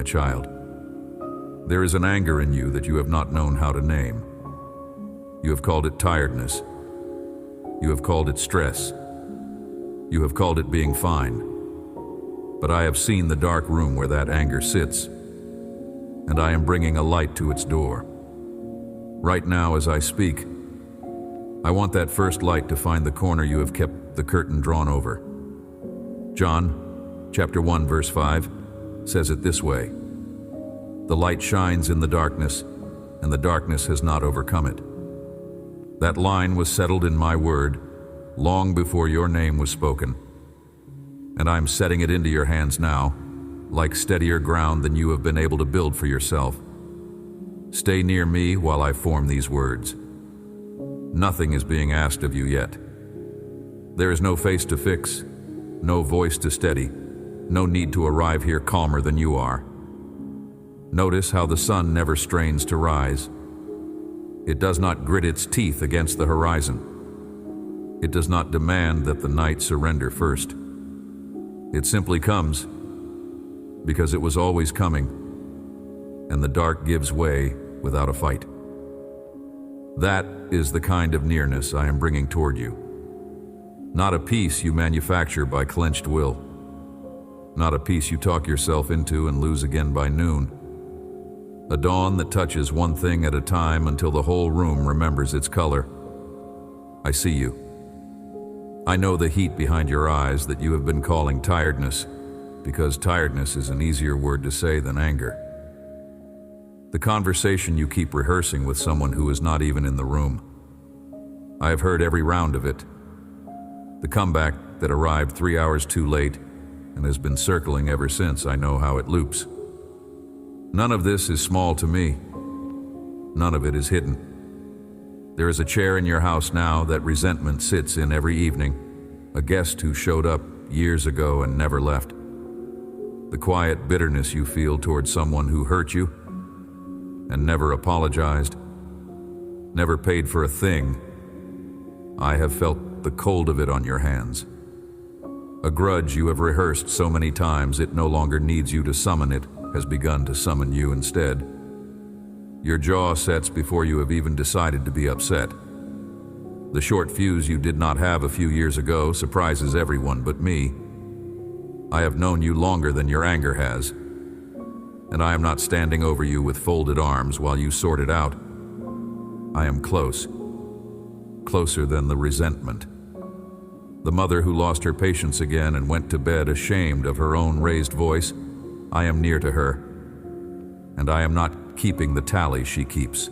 my child. There is an anger in you that you have not known how to name. You have called it tiredness. You have called it stress. You have called it being fine. But I have seen the dark room where that anger sits, and I am bringing a light to its door. Right now, as I speak, I want that first light to find the corner you have kept the curtain drawn over. John, chapter 1, verse 5, says it this way: "The light shines in the darkness, and the darkness has not overcome it." That line was settled in my word long before your name was spoken, and I'm setting it into your hands now, like steadier ground than you have been able to build for yourself. Stay near me while I form these words. Nothing is being asked of you yet. There is no face to fix, no voice to steady, no need to arrive here calmer than you are. Notice how the sun never strains to rise. It does not grit its teeth against the horizon. It does not demand that the night surrender first. It simply comes because it was always coming, and the dark gives way without a fight. That is the kind of nearness I am bringing toward you. Not a peace you manufacture by clenched will. Not a peace you talk yourself into and lose again by noon. A dawn that touches one thing at a time until the whole room remembers its color. I see you. I know the heat behind your eyes that you have been calling tiredness, because tiredness is an easier word to say than anger. The conversation you keep rehearsing with someone who is not even in the room. I have heard every round of it. The comeback that arrived 3 hours too late and has been circling ever since. I know how it loops. None of this is small to me. None of it is hidden. There is a chair in your house now that resentment sits in every evening, a guest who showed up years ago and never left. The quiet bitterness you feel towards someone who hurt you and never apologized, never paid for a thing. I have felt the cold of it on your hands. A grudge you have rehearsed so many times it no longer needs you to summon it has begun to summon you instead. Your jaw sets before you have even decided to be upset. The short fuse you did not have a few years ago surprises everyone but me. I have known you longer than your anger has, and I am not standing over you with folded arms while you sort it out. I am close, closer than the resentment. The mother who lost her patience again and went to bed ashamed of her own raised voice, I am near to her, and I am not keeping the tally she keeps.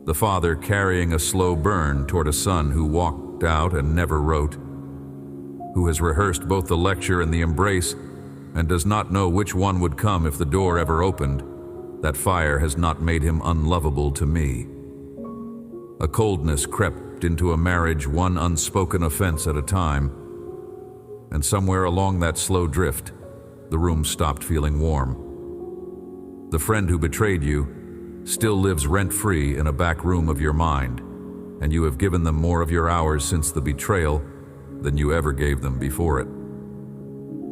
The father carrying a slow burn toward a son who walked out and never wrote, who has rehearsed both the lecture and the embrace and does not know which one would come if the door ever opened. That fire has not made him unlovable to me. A coldness crept into a marriage, one unspoken offense at a time, and somewhere along that slow drift, the room stopped feeling warm. The friend who betrayed you still lives rent-free in a back room of your mind, and you have given them more of your hours since the betrayal than you ever gave them before it.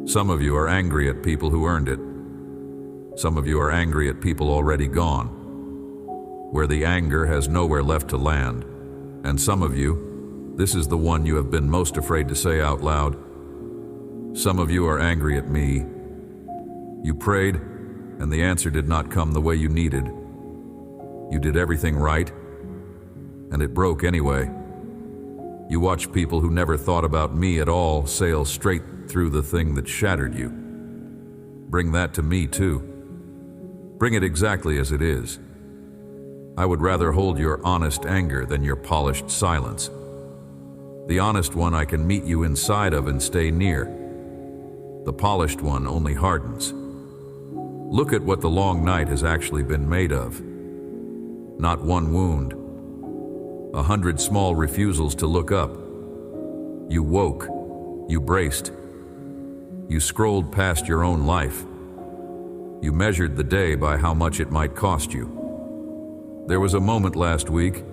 Some of you are angry at people who earned it. Some of you are angry at people already gone, where the anger has nowhere left to land. And some of you, this is the one you have been most afraid to say out loud, some of you are angry at me. You prayed, and the answer did not come the way you needed. You did everything right, and it broke anyway. You watched people who never thought about me at all sail straight through the thing that shattered you. Bring that to me too. Bring it exactly as it is. I would rather hold your honest anger than your polished silence. The honest one I can meet you inside of and stay near. The polished one only hardens. Look at what the long night has actually been made of. Not one wound. 100 small refusals to look up. You woke. You braced. You scrolled past your own life. You measured the day by how much it might cost you. There was a moment last week,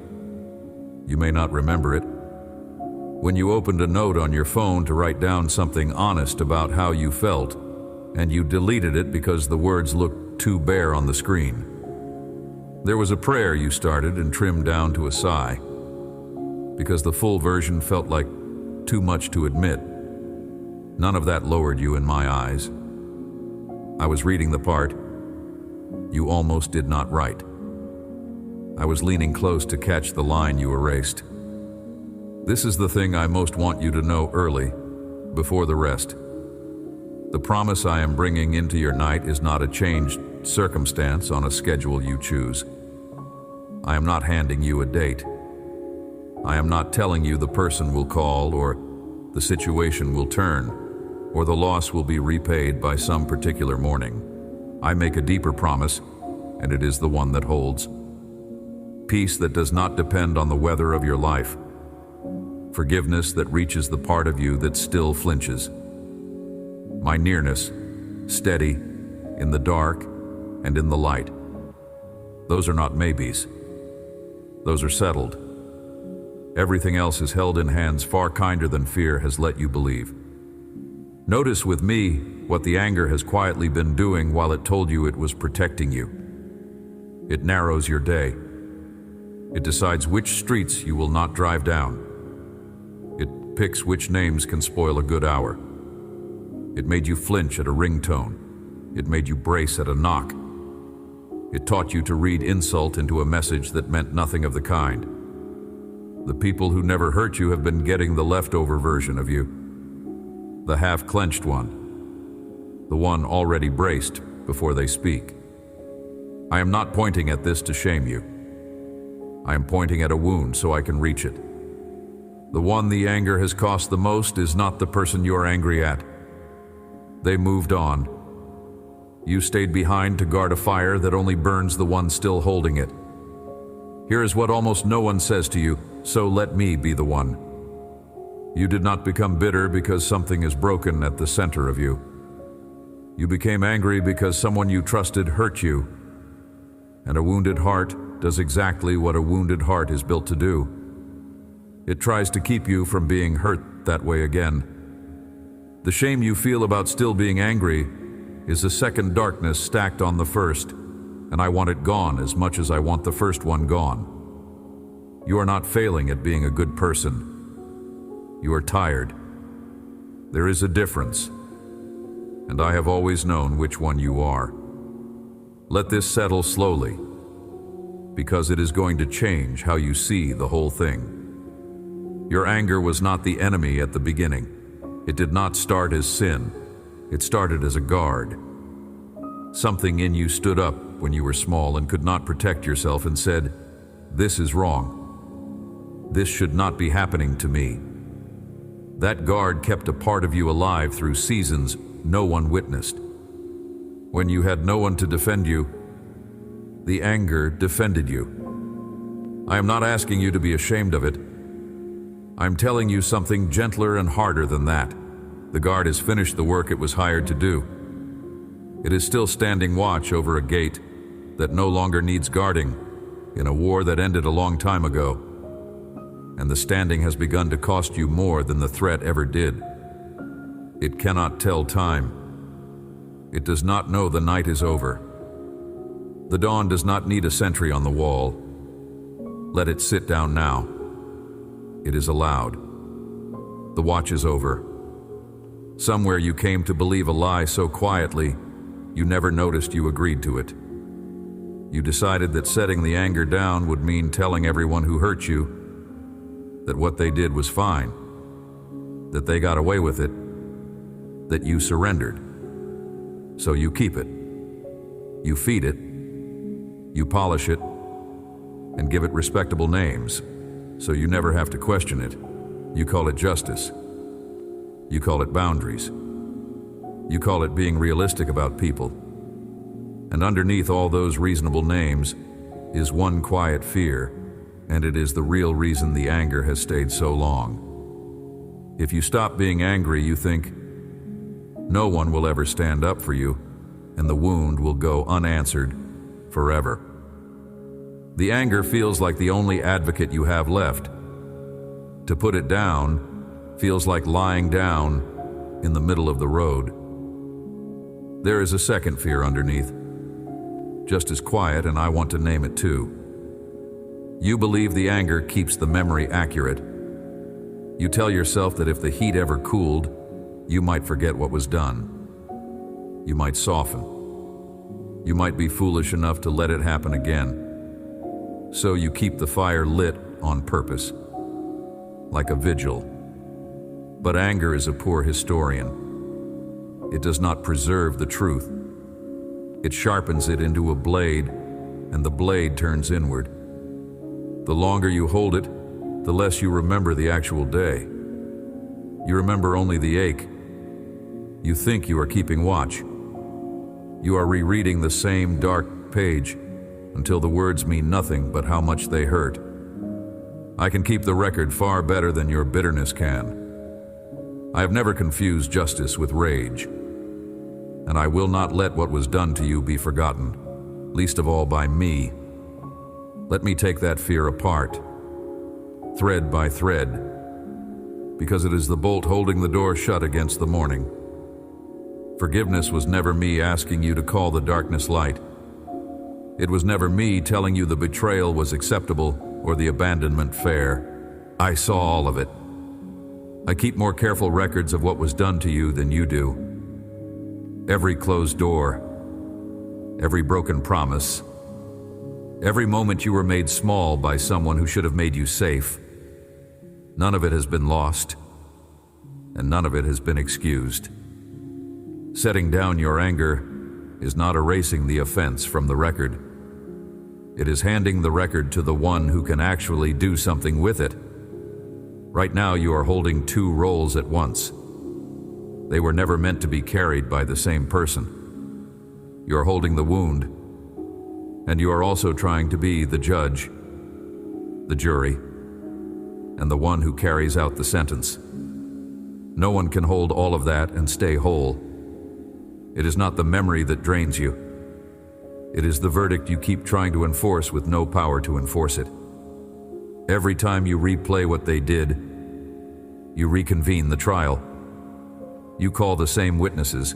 you may not remember it, when you opened a note on your phone to write down something honest about how you felt, and you deleted it because the words looked too bare on the screen. There was a prayer you started and trimmed down to a sigh, because the full version felt like too much to admit. None of that lowered you in my eyes. I was reading the part you almost did not write. I was leaning close to catch the line you erased. This is the thing I most want you to know early, before the rest. The promise I am bringing into your night is not a changed circumstance on a schedule you choose. I am not handing you a date. I am not telling you the person will call, or the situation will turn, or the loss will be repaid by some particular morning. I make a deeper promise, and it is the one that holds. Peace that does not depend on the weather of your life. Forgiveness that reaches the part of you that still flinches. My nearness, steady, in the dark and in the light. Those are not maybes. Those are settled. Everything else is held in hands far kinder than fear has let you believe. Notice with me what the anger has quietly been doing while it told you it was protecting you. It narrows your day. It decides which streets you will not drive down. It picks which names can spoil a good hour. It made you flinch at a ringtone. It made you brace at a knock. It taught you to read insult into a message that meant nothing of the kind. The people who never hurt you have been getting the leftover version of you. The half-clenched one. The one already braced before they speak. I am not pointing at this to shame you. I am pointing at a wound so I can reach it. The one the anger has cost the most is not the person you are angry at. They moved on. You stayed behind to guard a fire that only burns the one still holding it. Here is what almost no one says to you, so let me be the one. You did not become bitter because something is broken at the center of you. You became angry because someone you trusted hurt you. And a wounded heart does exactly what a wounded heart is built to do. It tries to keep you from being hurt that way again. The shame you feel about still being angry is a second darkness stacked on the first, and I want it gone as much as I want the first one gone. You are not failing at being a good person. You are tired. There is a difference, and I have always known which one you are. Let this settle slowly, because it is going to change how you see the whole thing. Your anger was not the enemy at the beginning. It did not start as sin. It started as a guard. Something in you stood up when you were small and could not protect yourself and said, "This is wrong. This should not be happening to me." That guard kept a part of you alive through seasons no one witnessed. When you had no one to defend you, the anger defended you. I am not asking you to be ashamed of it. I'm telling you something gentler and harder than that. The guard has finished the work it was hired to do. It is still standing watch over a gate that no longer needs guarding in a war that ended a long time ago. And the standing has begun to cost you more than the threat ever did. It cannot tell time. It does not know the night is over. The dawn does not need a sentry on the wall. Let it sit down now. It is allowed. The watch is over. Somewhere you came to believe a lie so quietly, you never noticed you agreed to it. You decided that setting the anger down would mean telling everyone who hurt you that what they did was fine, that they got away with it, that you surrendered. So you keep it. You feed it. You polish it and give it respectable names, so you never have to question it. You call it justice. You call it boundaries. You call it being realistic about people. And underneath all those reasonable names is one quiet fear, and it is the real reason the anger has stayed so long. If you stop being angry, you think, no one will ever stand up for you, and the wound will go unanswered forever. The anger feels like the only advocate you have left. To put it down feels like lying down in the middle of the road. There is a second fear underneath, just as quiet, and I want to name it too. You believe the anger keeps the memory accurate. You tell yourself that if the heat ever cooled, you might forget what was done. You might soften. You might be foolish enough to let it happen again. So you keep the fire lit on purpose, like a vigil. But anger is a poor historian. It does not preserve the truth. It sharpens it into a blade, and the blade turns inward. The longer you hold it, the less you remember the actual day. You remember only the ache. You think you are keeping watch. You are rereading the same dark page until the words mean nothing but how much they hurt. I can keep the record far better than your bitterness can. I have never confused justice with rage, and I will not let what was done to you be forgotten, least of all by me. Let me take that fear apart, thread by thread, because it is the bolt holding the door shut against the morning. Forgiveness was never me asking you to call the darkness light. It was never me telling you the betrayal was acceptable or the abandonment fair. I saw all of it. I keep more careful records of what was done to you than you do. Every closed door, every broken promise, every moment you were made small by someone who should have made you safe. None of it has been lost, and none of it has been excused. Setting down your anger is not erasing the offense from the record. It is handing the record to the one who can actually do something with it. Right now you are holding two roles at once. They were never meant to be carried by the same person. You are holding the wound, and you are also trying to be the judge, the jury, and the one who carries out the sentence. No one can hold all of that and stay whole. It is not the memory that drains you. It is the verdict you keep trying to enforce with no power to enforce it. Every time you replay what they did, you reconvene the trial. You call the same witnesses.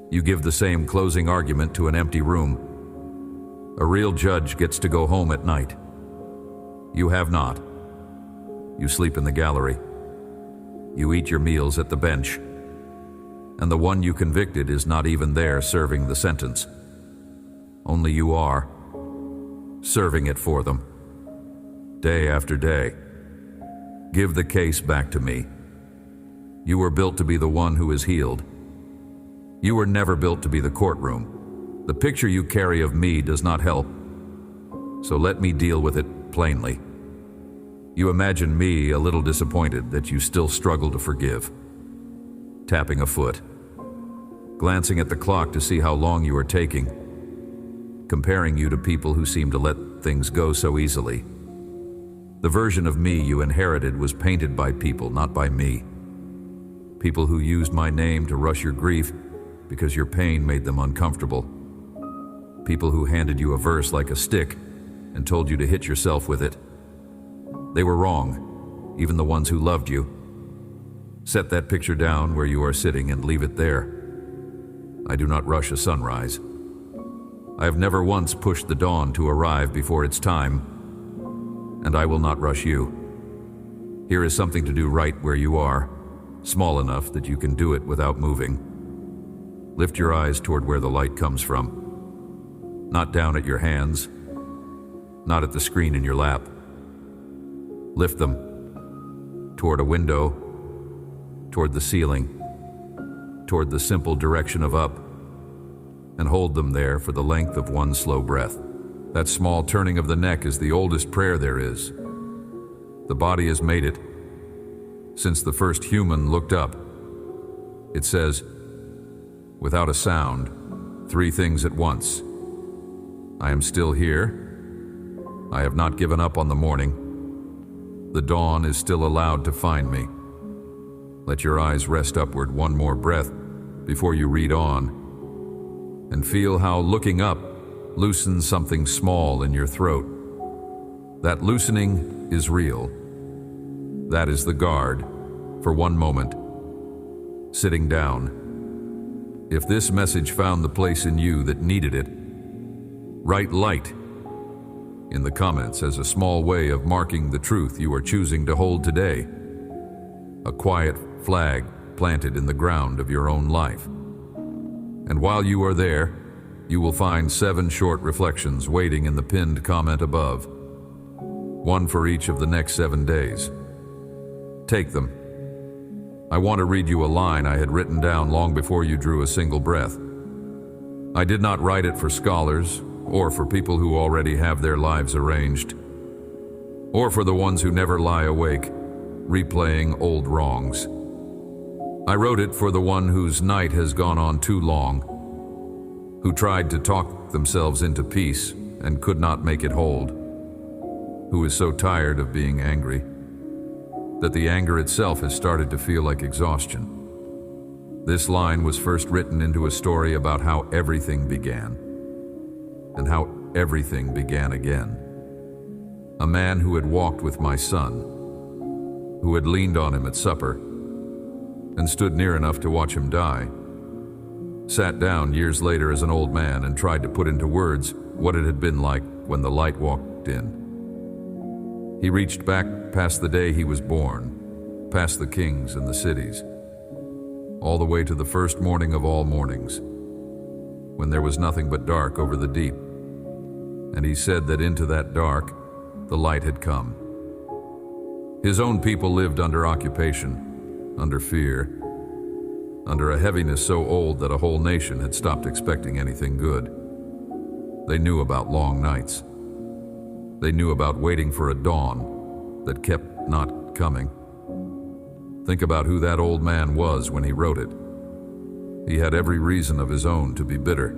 You give the same closing argument to an empty room. A real judge gets to go home at night. You have not. You sleep in the gallery. You eat your meals at the bench. And the one you convicted is not even there serving the sentence. Only you are, serving it for them, day after day. Give the case back to me. You were built to be the one who is healed. You were never built to be the courtroom. The picture you carry of me does not help. So let me deal with it plainly. You imagine me a little disappointed that you still struggle to forgive. Tapping a foot. Glancing at the clock to see how long you are taking. Comparing you to people who seem to let things go so easily. The version of me you inherited was painted by people, not by me. People who used my name to rush your grief because your pain made them uncomfortable. People who handed you a verse like a stick and told you to hit yourself with it. They were wrong, even the ones who loved you. Set that picture down where you are sitting and leave it there. I do not rush a sunrise. I have never once pushed the dawn to arrive before its time, and I will not rush you. Here is something to do right where you are, small enough that you can do it without moving. Lift your eyes toward where the light comes from. Not down at your hands, not at the screen in your lap. Lift them toward a window, toward the ceiling, toward the simple direction of up, and hold them there for the length of one slow breath. That small turning of the neck is the oldest prayer there is. The body has made it since the first human looked up. It says, without a sound, three things at once. I am still here. I have not given up on the morning. The dawn is still allowed to find me. Let your eyes rest upward one more breath before you read on, and feel how looking up loosens something small in your throat. That loosening is real. That is the guard, for one moment, sitting down. If this message found the place in you that needed it, write light in the comments as a small way of marking the truth you are choosing to hold today. A quiet flag planted in the ground of your own life. And while you are there, you will find 7 short reflections waiting in the pinned comment above. One for each of the next 7 days. Take them. I want to read you a line I had written down long before you drew a single breath. I did not write it for scholars, or for people who already have their lives arranged, or for the ones who never lie awake, replaying old wrongs. I wrote it for the one whose night has gone on too long, who tried to talk themselves into peace and could not make it hold, who is so tired of being angry that the anger itself has started to feel like exhaustion. This line was first written into a story about how everything began, and how everything began again. A man who had walked with my son, who had leaned on him at supper, and stood near enough to watch him die, sat down years later as an old man and tried to put into words what it had been like when the light walked in. He reached back past the day he was born, past the kings and the cities, all the way to the first morning of all mornings, when there was nothing but dark over the deep. And he said that into that dark, the light had come. His own people lived under occupation, under fear, under a heaviness so old that a whole nation had stopped expecting anything good. They knew about long nights. They knew about waiting for a dawn that kept not coming. Think about who that old man was when he wrote it. He had every reason of his own to be bitter.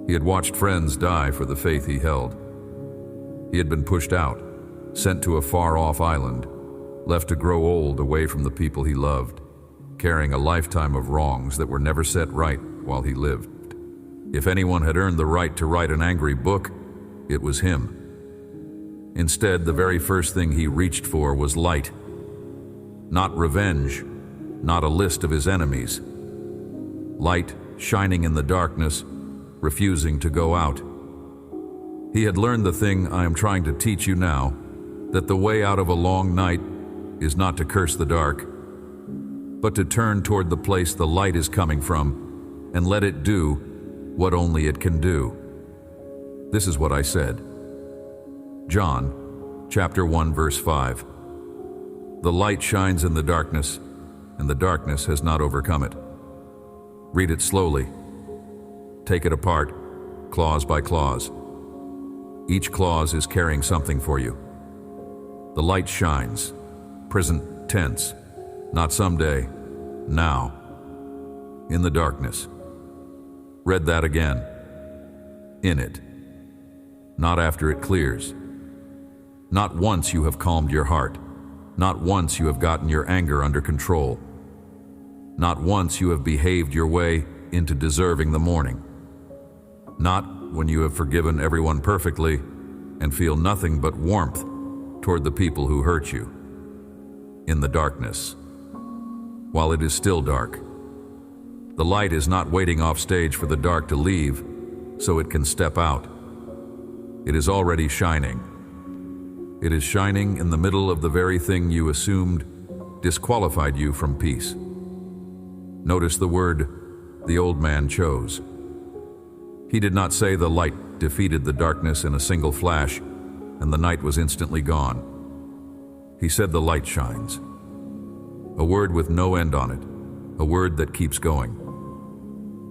He had watched friends die for the faith he held. He had been pushed out, sent to a far-off island, left to grow old away from the people he loved, carrying a lifetime of wrongs that were never set right while he lived. If anyone had earned the right to write an angry book, it was him. Instead, the very first thing he reached for was light. Not revenge, not a list of his enemies. Light shining in the darkness, refusing to go out. He had learned the thing I am trying to teach you now, that the way out of a long night is not to curse the dark, but to turn toward the place the light is coming from and let it do what only it can do. This is what I said. John, chapter 1, verse 5. The light shines in the darkness, and the darkness has not overcome it. Read it slowly. Take it apart, clause by clause. Each clause is carrying something for you. The light shines, present tense, not someday, now, in the darkness. Read that again. In it, not after it clears. Not once you have calmed your heart. Not once you have gotten your anger under control. Not once you have behaved your way into deserving the morning. Not when you have forgiven everyone perfectly and feel nothing but warmth toward the people who hurt you. In the darkness, while it is still dark. The light is not waiting off stage for the dark to leave so it can step out. It is already shining. It is shining in the middle of the very thing you assumed disqualified you from peace. Notice the word the old man chose. He did not say the light defeated the darkness in a single flash and the night was instantly gone. He said the light shines. A word with no end on it, a word that keeps going.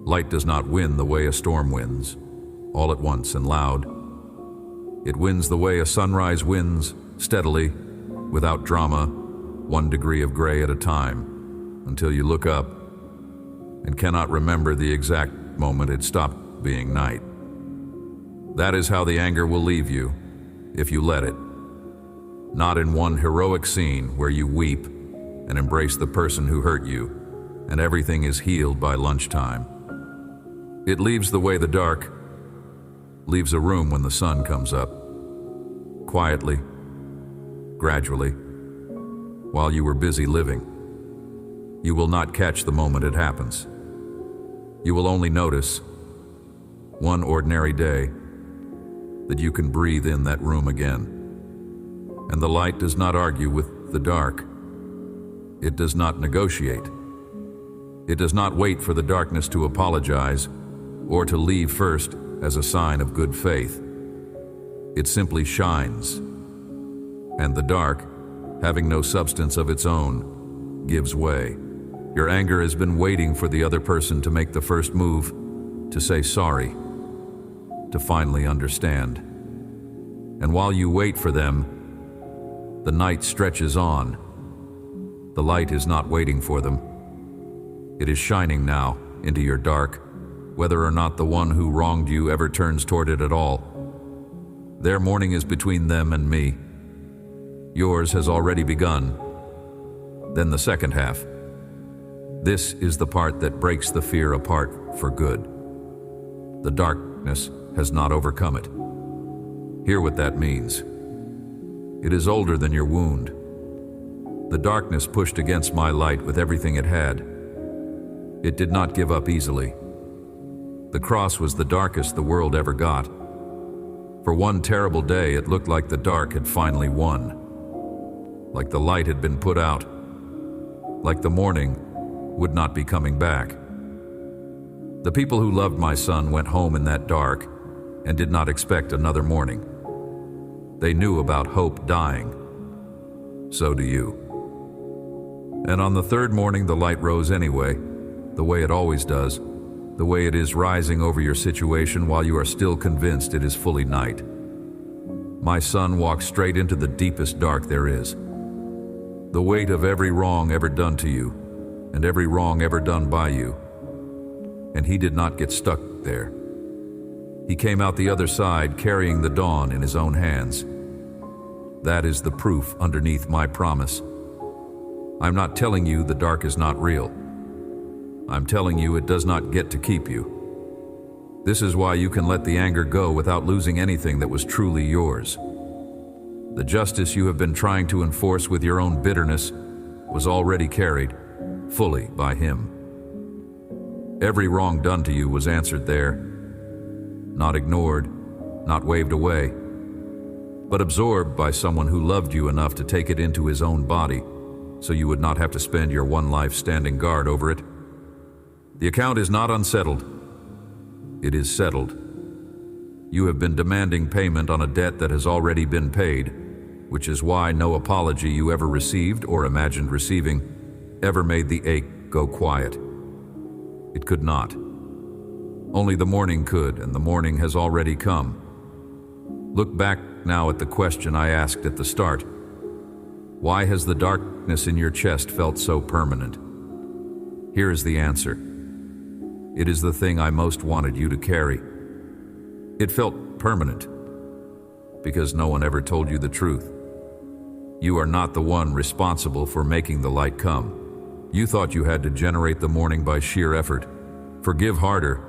Light does not win the way a storm wins, all at once and loud. It wins the way a sunrise wins, steadily, without drama, 1 degree of gray at a time, until you look up and cannot remember the exact moment it stopped being night. That is how the anger will leave you, if you let it. Not in one heroic scene where you weep and embrace the person who hurt you, and everything is healed by lunchtime. It leaves the way the dark leaves a room when the sun comes up. Quietly, gradually, while you were busy living. You will not catch the moment it happens. You will only notice, one ordinary day, that you can breathe in that room again. And the light does not argue with the dark. It does not negotiate. It does not wait for the darkness to apologize or to leave first as a sign of good faith. It simply shines. And the dark, having no substance of its own, gives way. Your anger has been waiting for the other person to make the first move, to say sorry, to finally understand. And while you wait for them, the night stretches on. The light is not waiting for them. It is shining now into your dark, whether or not the one who wronged you ever turns toward it at all. Their morning is between them and me. Yours has already begun. Then the second half. This is the part that breaks the fear apart for good. The darkness has not overcome it. Hear what that means. It is older than your wound. The darkness pushed against my light with everything it had. It did not give up easily. The cross was the darkest the world ever got. For one terrible day, it looked like the dark had finally won. Like the light had been put out. Like the morning would not be coming back. The people who loved my son went home in that dark and did not expect another morning. They knew about hope dying. So do you. And on the third morning, the light rose anyway, the way it always does, the way it is rising over your situation while you are still convinced it is fully night. My son walked straight into the deepest dark there is. The weight of every wrong ever done to you, and every wrong ever done by you. And he did not get stuck there. He came out the other side carrying the dawn in his own hands. That is the proof underneath my promise. I'm not telling you the dark is not real. I'm telling you it does not get to keep you. This is why you can let the anger go without losing anything that was truly yours. The justice you have been trying to enforce with your own bitterness was already carried fully by him. Every wrong done to you was answered there, not ignored, not waved away, but absorbed by someone who loved you enough to take it into his own body so you would not have to spend your one life standing guard over it. The account is not unsettled. It is settled. You have been demanding payment on a debt that has already been paid, which is why no apology you ever received or imagined receiving ever made the ache go quiet. It could not. Only the morning could, and the morning has already come. Look back now at the question I asked at the start. Why has the darkness in your chest felt so permanent? Here is the answer. It is the thing I most wanted you to carry. It felt permanent because no one ever told you the truth. You are not the one responsible for making the light come. You thought you had to generate the morning by sheer effort. Forgive harder,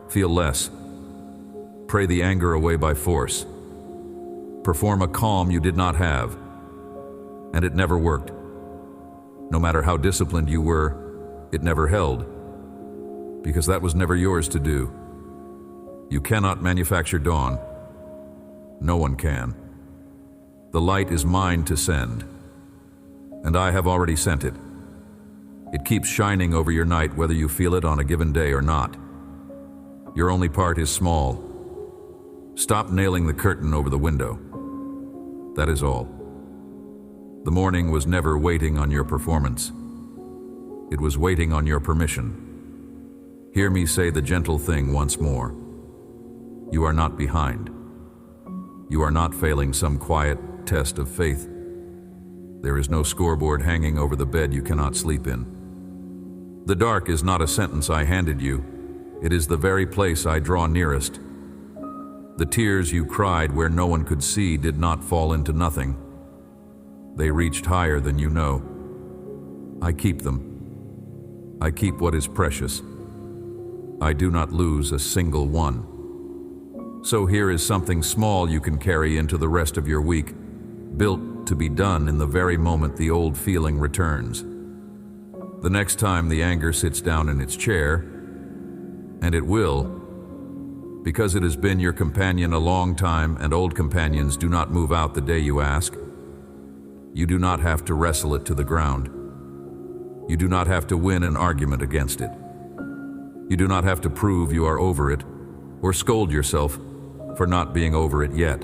feel less. Pray the anger away by force. Perform a calm you did not have. And it never worked. No matter how disciplined you were, it never held. Because that was never yours to do. You cannot manufacture dawn. No one can. The light is mine to send. And I have already sent it. It keeps shining over your night whether you feel it on a given day or not. Your only part is small. Stop nailing the curtain over the window. That is all. The morning was never waiting on your performance. It was waiting on your permission. Hear me say the gentle thing once more. You are not behind. You are not failing some quiet test of faith. There is no scoreboard hanging over the bed you cannot sleep in. The dark is not a sentence I handed you. It is the very place I draw nearest. The tears you cried where no one could see did not fall into nothing. They reached higher than you know. I keep them. I keep what is precious. I do not lose a single one. So here is something small you can carry into the rest of your week, built to be done in the very moment the old feeling returns. The next time the anger sits down in its chair, And it will, because it has been your companion a long time, and old companions do not move out the day you ask. You do not have to wrestle it to the ground. You do not have to win an argument against it. You do not have to prove you are over it, or scold yourself for not being over it yet.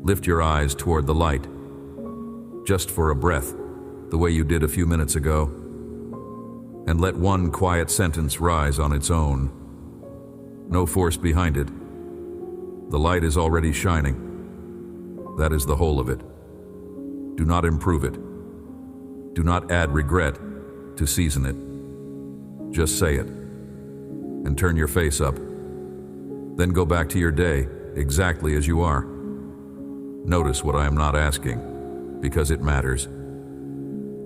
Lift your eyes toward the light, just for a breath, the way you did a few minutes ago, and let one quiet sentence rise on its own. No force behind it. The light is already shining. That is the whole of it. Do not improve it. Do not add regret to season it. Just say it, and turn your face up. Then go back to your day exactly as you are. Notice what I am not asking, because it matters.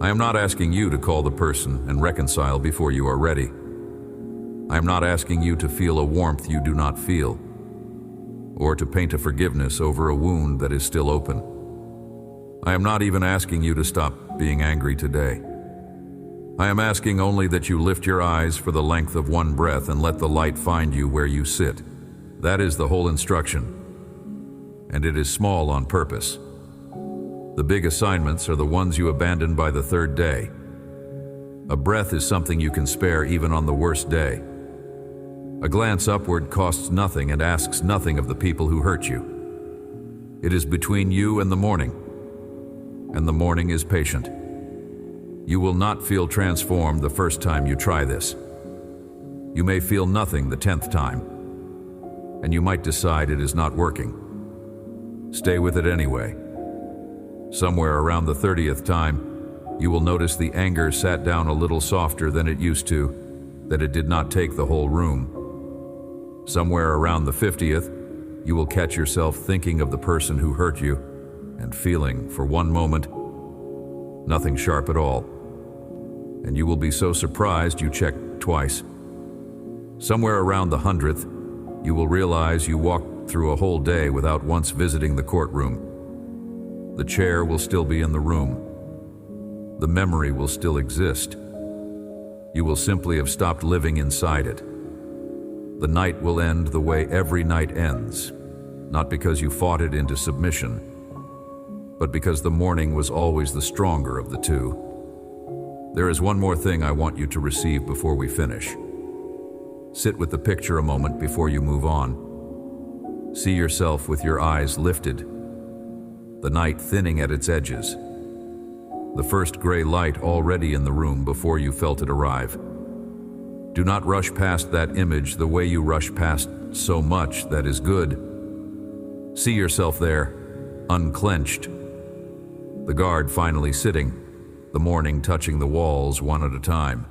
I am not asking you to call the person and reconcile before you are ready. I am not asking you to feel a warmth you do not feel, or to paint a forgiveness over a wound that is still open. I am not even asking you to stop being angry today. I am asking only that you lift your eyes for the length of one breath and let the light find you where you sit. That is the whole instruction, and it is small on purpose. The big assignments are the ones you abandon by the third day. A breath is something you can spare even on the worst day. A glance upward costs nothing and asks nothing of the people who hurt you. It is between you and the morning, and the morning is patient. You will not feel transformed the first time you try this. You may feel nothing the 10th time, and you might decide it is not working. Stay with it anyway. Somewhere around the 30th time, you will notice the anger sat down a little softer than it used to, that it did not take the whole room. Somewhere around the 50th, you will catch yourself thinking of the person who hurt you and feeling, for one moment, nothing sharp at all. And you will be so surprised you check twice. Somewhere around the 100th, you will realize you walked through a whole day without once visiting the courtroom. The chair will still be in the room. The memory will still exist. You will simply have stopped living inside it. The night will end the way every night ends, not because you fought it into submission, but because the morning was always the stronger of the two. There is one more thing I want you to receive before we finish. Sit with the picture a moment before you move on. See yourself with your eyes lifted, the night thinning at its edges, the first gray light already in the room before you felt it arrive. Do not rush past that image the way you rush past so much that is good. See yourself there, unclenched, the guard finally sitting, the morning touching the walls one at a time.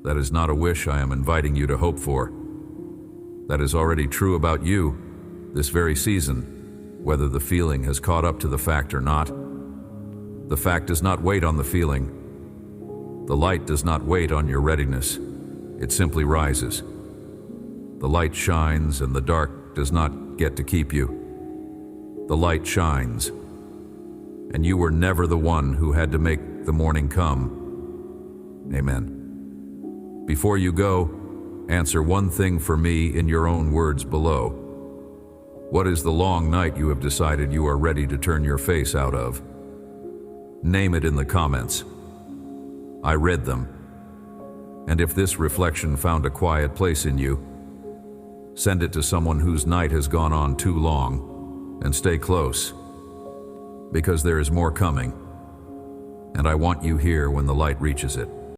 That is not a wish I am inviting you to hope for. That is already true about you, this very season, whether the feeling has caught up to the fact or not. The fact does not wait on the feeling. The light does not wait on your readiness. It simply rises. The light shines and the dark does not get to keep you. The light shines. And you were never the one who had to make the morning come. Amen. Before you go, answer one thing for me in your own words below. What is the long night you have decided you are ready to turn your face out of? Name it in the comments. I read them. And if this reflection found a quiet place in you, send it to someone whose night has gone on too long, and stay close, because there is more coming, and I want you here when the light reaches it.